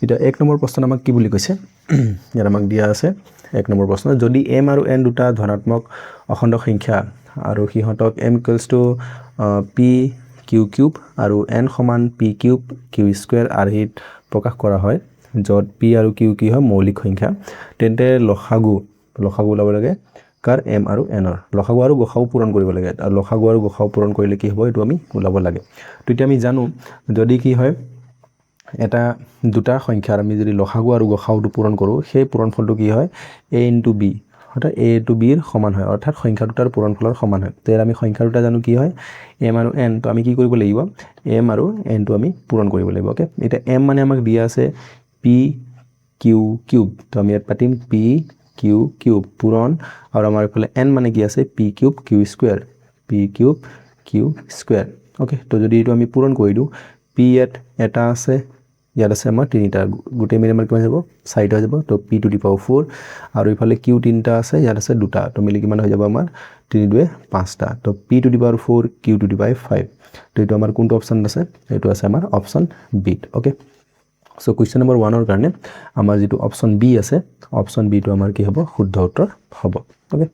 এটা 1 নম্বৰ প্ৰশ্ন আমাক কি বুলি কৈছে ইয়াত আমাক দিয়া আছে 1 নম্বৰ প্ৰশ্ন যদি m আৰু n দুটা ধনাত্মক অখণ্ড সংখ্যা আৰু হিহতক m = p q কিউব আৰু n সমান p কিউব q স্কয়াৰ আৰ্হিত প্ৰকাশ কৰা হয় যত p আৰু q কি হয় মৌলিক সংখ্যা তেন্তে লসাগু ওলাব লাগে কাৰ m আৰু n ৰ লসাগু আৰু গসাগু পূৰণ কৰিব লাগে আৰু লসাগু আৰু গসাগু পূৰণ কৰিলে কি হ'ব এটো আমি ওলাব লাগে তো এতিয়া আমি জানো যদি কি হয় এটা দুটা সংখ্যাৰ আমি যদি লসাগু আৰু গসাগুটো পূৰণ কৰো সেই পূৰণফলটো কি হয় a * b অৰ্থাৎ a * b ৰ সমান হয় অৰ্থাৎ সংখ্যা দুটাৰ পূৰণফলৰ সমান হয় তো আমি সংখ্যা দুটা জানো কি হয় m আৰু n তো আমি কি কৰিব লাগিব m আৰু n টো আমি পূৰণ কৰিব লাগিব ওকে এটা m মানে আমাক দিয়া আছে p q কিউব তো আমি ইয়াত পাতিম p q কিউব পূৰণ আৰু আমাৰ ইফালে n মানে কি আছে p cube q square okay তো যদি এটো আমি পূৰণ কৰি দিও p এটা আছে ইয়াত আছে আমাৰ তিনিটা গুটে মিলি আমাৰ কিমান যাব 4টা হৈ যাব তো p টু দি পাৱাৰ 4 আৰু ইফালে q তিনিটা আছে ইয়াত আছে দুটা তো মিলি কিমান হৈ যাব আমাৰ 3 2 5টা তো p to the power 4 q to the power 5 তো এটো আমাৰ কোনটো অপচন আছে এটো আছে আমাৰ option b okay so question number 1 ৰ কাৰণে আমাৰ যেটো অপচন b আছে অপচন b টো আমাৰ কি হ'ব শুদ্ধ উত্তৰ হ'ব ওকে